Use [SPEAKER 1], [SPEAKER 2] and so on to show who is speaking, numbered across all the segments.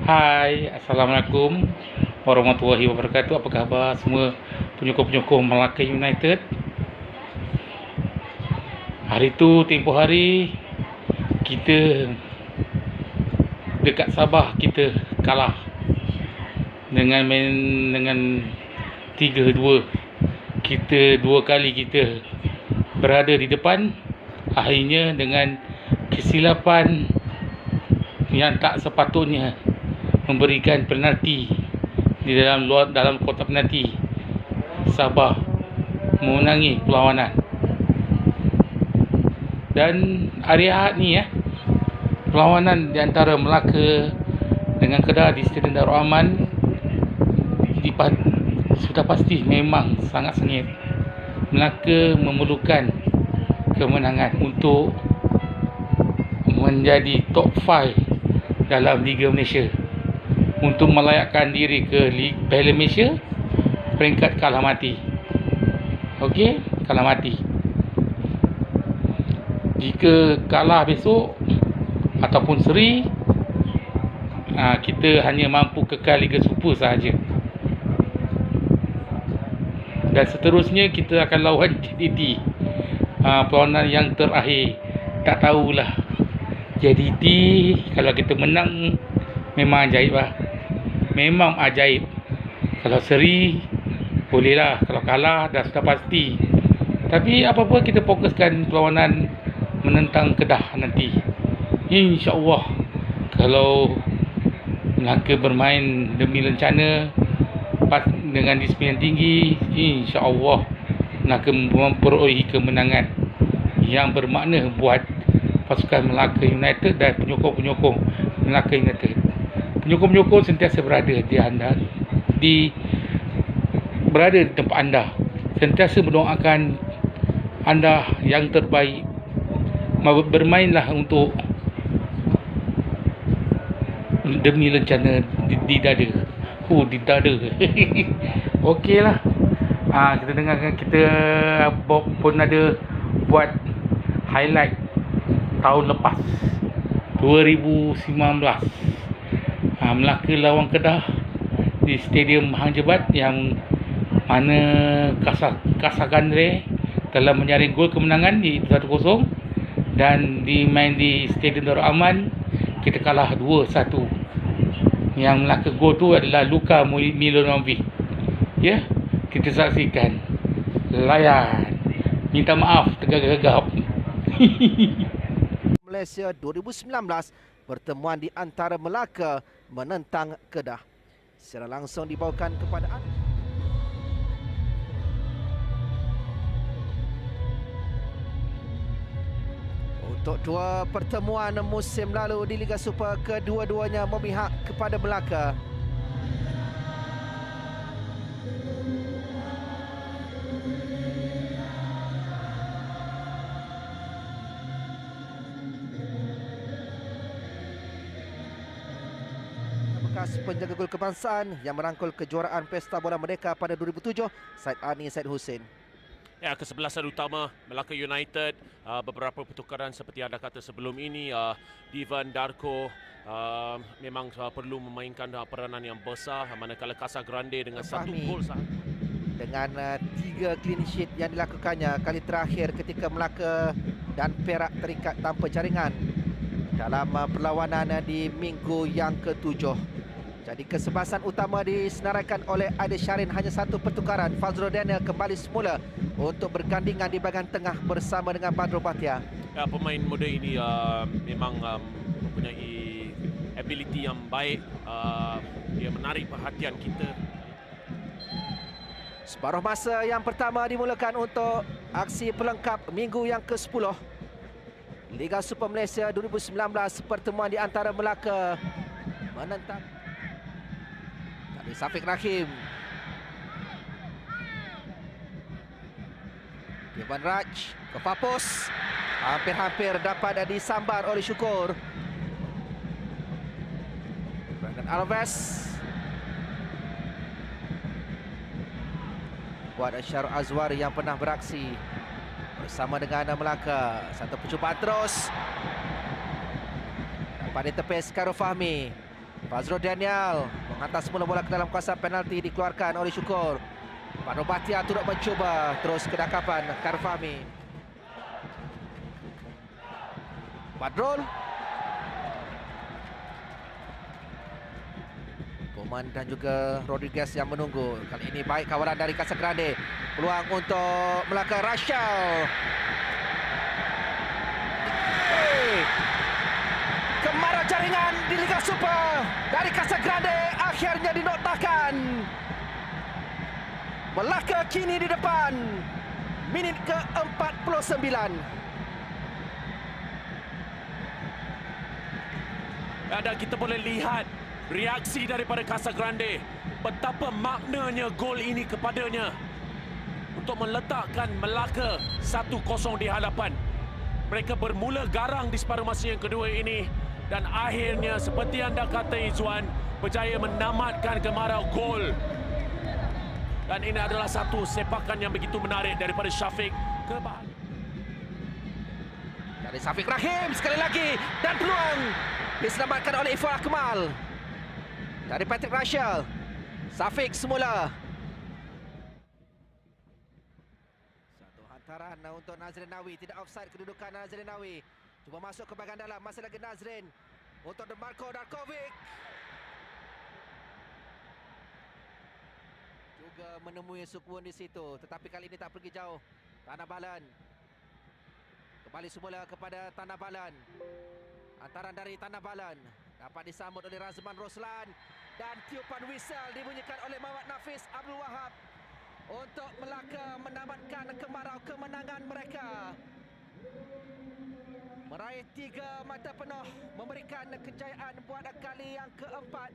[SPEAKER 1] Hai, Assalamualaikum warahmatullahi wabarakatuh. Apa khabar semua penyokong-penyokong Melaka United? Hari tu, tempoh hari, kita dekat Sabah kita kalah dengan 3-2. Kita dua kali kita berada di depan, akhirnya dengan kesilapan yang tak sepatutnya memberikan penalti di dalam kotak penalti, Sabah memenangi perlawanan. Dan hari Ahad ni perlawanan di antara Melaka dengan Kedah di Stadium Darul Aman sudah pasti memang sangat sengit. Melaka memerlukan kemenangan untuk menjadi top 5 dalam Liga Malaysia, untuk melayakkan diri ke Piala Malaysia peringkat kalah mati. Okey, kalah mati. Jika kalah besok ataupun seri, kita hanya mampu kekal Liga Super sahaja. Dan seterusnya kita akan lawan JDT, perlawanan yang terakhir. Tak tahulah JDT kalau kita menang memang ajaib lah. Memang ajaib. Kalau seri bolehlah, kalau kalah dah sudah pasti. Tapi apa-apa kita fokuskan perlawanan menentang Kedah nanti. InsyaAllah kalau Melaka bermain demi lencana dengan disiplin tinggi, InsyaAllah Melaka memperolehi kemenangan yang bermakna buat pasukan Melaka United dan penyokong-penyokong Melaka United. Penyokong-penyokong sentiasa berada di tempat anda, sentiasa mendoakan anda yang terbaik. Bermainlah untuk demi lencana di dada. Di dada. Okeylah. Kita dengarkan, kita pun ada buat highlight tahun lepas 2019. Melaka lawan Kedah di Stadium Hang Jebat, yang mana Kasagandre telah menyaring gol kemenangan di 1-0, dan dimain di Stadium Darul Aman kita kalah 2-1. Yang Melaka gol tu adalah Luka Milanovic. Ya, kita saksikan. Layan. Minta maaf tergagap-gagap.
[SPEAKER 2] Malaysia 2019, pertemuan di antara Melaka menentang Kedah. Secara langsung dibawakan kepada anda. Untuk dua pertemuan musim lalu di Liga Super, kedua-duanya memihak kepada Melaka. Bekas penjaga gol kebangsaan yang merangkul kejuaraan Pesta Bola Merdeka pada 2007, Said Ani Said Hussein.
[SPEAKER 3] Ya, kesebelasan utama Melaka United, beberapa pertukaran seperti anda kata sebelum ini, Divan Darko memang perlu memainkan peranan yang besar, manakala Casagrande dengan satu gol sahaja.
[SPEAKER 2] Dengan 3 clean sheet yang dilakukannya kali terakhir ketika Melaka dan Perak terikat tanpa jaringan dalam perlawanan di minggu yang ke-7. Jadi kesebelasan utama disenaraikan oleh Ade Syarin, hanya satu pertukaran. Fazrul Daniel kembali semula untuk bergandingan di bahagian tengah bersama dengan Badrul Bhatia.
[SPEAKER 3] Ya, pemain muda ini memang mempunyai ability yang baik. Dia menarik perhatian kita.
[SPEAKER 2] Separuh masa yang pertama dimulakan untuk aksi pelengkap minggu yang ke-10 Liga Super Malaysia 2019, pertemuan di antara Melaka menentang Syafiq Rahim. Dewan Raj ke Papus, hampir-hampir dapat disambar oleh Syukur. Brandon Alves buat Syarul Azwari yang pernah beraksi bersama dengan Melaka. Satu percubaan terus dapat ditepis Karul Fahmi. Fazrul Daniel menghantar semula bola ke dalam kawasan penalti, dikeluarkan oleh Syukur. Badrul Bahtiar turut mencuba, terus kedakapan Karfami. Badrul. Koman dan juga Rodriguez yang menunggu. Kali ini baik kawalan dari Casagrande. Peluang untuk Melaka. Rashal. Kemarau jaringan di Liga Super dari Casagrande akhirnya dinoktakan. Melaka kini di depan. Minit ke-49.
[SPEAKER 3] Dan kita boleh lihat reaksi daripada Casagrande. Betapa maknanya gol ini kepadanya untuk meletakkan Melaka 1-0 di hadapan. Mereka bermula garang di separuh masa yang kedua ini dan akhirnya seperti anda kata Izwan, berjaya menamatkan kemarau gol. Dan ini adalah satu sepakan yang begitu menarik daripada Syafiq ke
[SPEAKER 2] dari Syafiq Rahim sekali lagi dan peluang diselamatkan oleh Ifah Akmal dari Patrick Rashal. Syafiq semula. Satu hantaran untuk Nazrin Nawi, tidak offside kedudukan Nazrin Nawi. Cuba masuk ke bahagian dalam, masih lagi Nazrin untuk Marko Darkovic. Juga menemui Sukwon di situ, tetapi kali ini tak pergi jauh. Tanah Balan kembali semula kepada Tanah Balan. Hantaran dari Tanah Balan dapat disambut oleh Razman Roslan dan tiupan whistle dibunyikan oleh Muhammad Nafis Abdul Wahab untuk Melaka menamatkan kemarau kemenangan mereka. Meraih 3 mata penuh, memberikan kejayaan buat kali yang keempat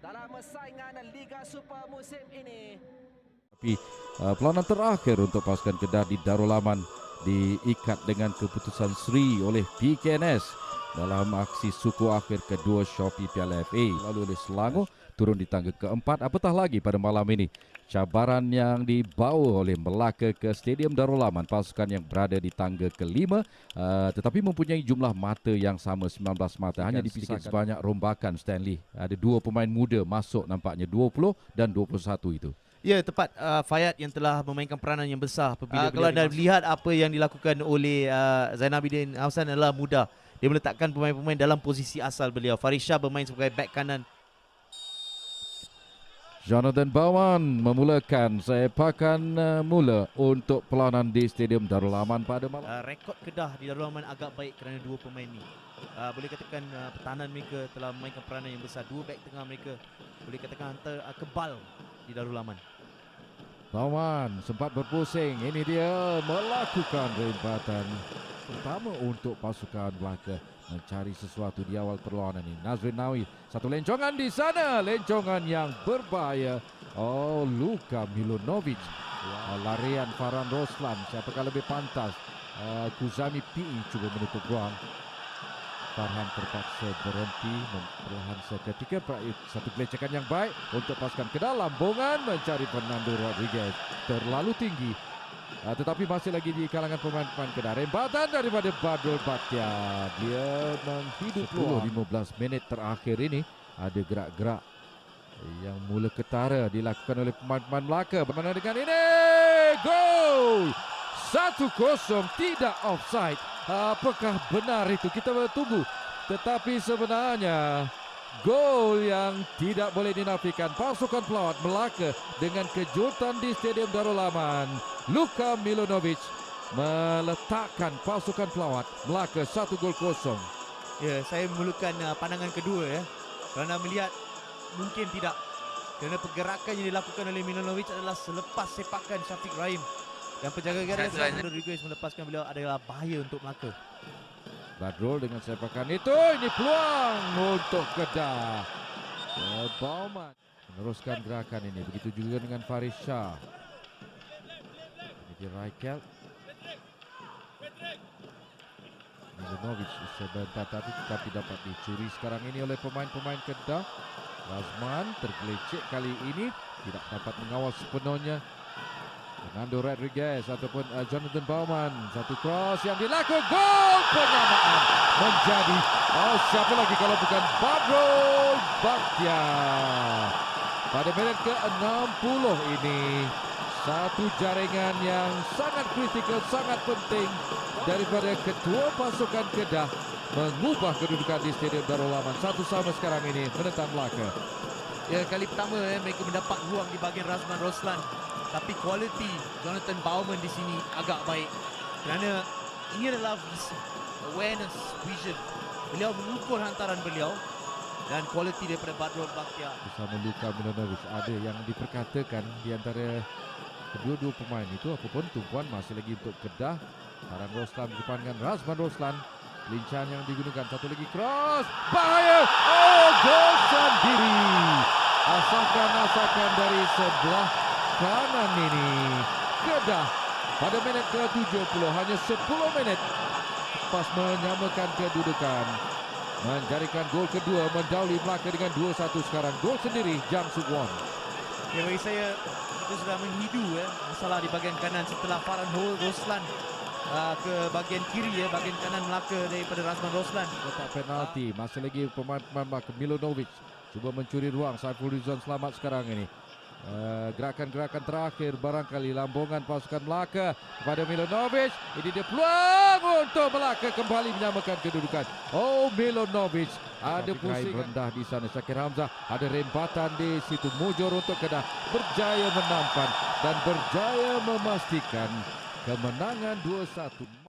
[SPEAKER 2] dalam saingan Liga Super musim ini.
[SPEAKER 4] Tapi perlawanan terakhir untuk pasukan Kedah di Darul Aman diikat dengan keputusan seri oleh PKNS dalam aksi suku akhir kedua Shopee Piala FA. Lalu oleh Selangor turun di tangga keempat. Apatah lagi pada malam ini cabaran yang dibawa oleh Melaka ke Stadium Darul Aman, pasukan yang berada di tangga kelima tetapi mempunyai jumlah mata yang sama, 19 mata. Hanya dipisahkan sebanyak rombakan Stanley. Ada 2 pemain muda masuk nampaknya, 20 dan 21 itu.
[SPEAKER 5] Ya, tepat. Fayad yang telah memainkan peranan yang besar apabila kalau anda lihat apa yang dilakukan oleh Zainabidin Hausan adalah mudah. Dia meletakkan pemain-pemain dalam posisi asal beliau. Farisha bermain sebagai back kanan.
[SPEAKER 4] Jonathan Bawan memulakan sepakan mula untuk perlawanan di Stadium Darul Aman pada malam.
[SPEAKER 5] Rekod Kedah di Darul Aman agak baik kerana 2 pemain ini. Boleh katakan pertahanan mereka telah memainkan peranan yang besar. 2 back tengah mereka boleh katakan kebal di Darul Aman.
[SPEAKER 4] Bawan sempat berpusing. Ini dia melakukan rempatan pertama untuk pasukan Melaka mencari sesuatu di awal perlawanan ini. Nazrin Nawi, satu lencongan di sana, lencongan yang berbahaya. Oh, Luka Milunovic. Larian Farhan Roslan, siapakah lebih pantas? Kuzami PE cuba menutup ruang. Farhan terpaksa berhenti perlahan seketika. Satu pelecekan yang baik untuk pasukan Kedah. Lambungan mencari Fernando Rodriguez, terlalu tinggi. Tetapi masih lagi di kalangan pemain-pemain Kedah. Rembatan daripada Badrul Bahtiar. Dia menghidup 10-15 minit terakhir ini. Ada gerak-gerak yang mula ketara dilakukan oleh pemain-pemain Melaka. Bagaimana dengan ini? Gol! 1-0, tidak offside. Apakah benar itu? Kita bertunggu. Tetapi sebenarnya gol yang tidak boleh dinafikan. Pasukan pelawat Melaka dengan kejutan di Stadium Darul Aman. Luka Milunovic meletakkan pasukan pelawat Melaka 1-0.
[SPEAKER 5] Ya, saya memulakan pandangan kedua ya. Kerana melihat mungkin tidak. Kerana pergerakan yang dilakukan oleh Milunovic adalah selepas sepakan Syafiq Rahim. Dan penjaga gawang Rodriguez melepaskan beliau adalah bahaya untuk Melaka.
[SPEAKER 4] Badrul dengan sepakan itu, ini peluang untuk Kedah. Bauman meneruskan gerakan ini. Begitu juga dengan Farisha. Ini dia Raikel. Milunovic sebentar tadi tetapi dapat dicuri sekarang ini oleh pemain-pemain Kedah. Razman tergelecek kali ini, tidak dapat mengawal sepenuhnya. Nando Rodriguez ataupun Jonathan Baumann. Satu cross yang dilakukan, gol penyamaan menjadi siapa lagi kalau bukan Badrul Bakhtiar. Pada minit ke-60 ini, satu jaringan yang sangat kritikal, sangat penting daripada ketua pasukan Kedah mengubah kedudukan di Stadium Darul Aman. 1-1 sekarang ini menentang Melaka.
[SPEAKER 5] Ya, kali pertama mereka mendapat ruang di bahagian Razman Roslan. Tapi kualiti Jonathan Baumann di sini agak baik. Kerana ini adalah awareness, vision. Beliau mengukur hantaran beliau. Dan kualiti daripada Badrul Bakhtiar.
[SPEAKER 4] Bersama Luka Milanovic, ada yang diperkatakan di antara kedua-dua pemain itu, apapun tumpuan masih lagi untuk Kedah. Taran Roslan di depan dengan Razman Roslan. Pelincahan yang digunakan, satu lagi cross, bahaya, gol sendiri. Asakan dari sebelah kanan ini. Kedah pada minit ke-70, hanya 10 menit pas menyamakan kedudukan. Menjadikan gol kedua, mendahului Melaka dengan 2-1 sekarang. Gol sendiri Jang Suk Won.
[SPEAKER 5] Ya, bagi saya itu sudah menghidu masalah di bahagian kanan setelah Farhan Roslan ke bahagian kiri bahagian kanan Melaka daripada Razman Roslan.
[SPEAKER 4] Kotak penalti, masih lagi pemain Melaka Milanovic cuba mencuri ruang. Saiful Rizwan selamat sekarang ini. Gerakan-gerakan terakhir barangkali lambungan pasukan Melaka kepada Milanovic. Ini dia peluang untuk Melaka kembali menyamakan kedudukan. Milanovic ada pusing rendah di sana. Syakir Hamzah ada rempatan di situ. Mujur untuk Kedah berjaya menampan dan berjaya memastikan kemenangan 2-1.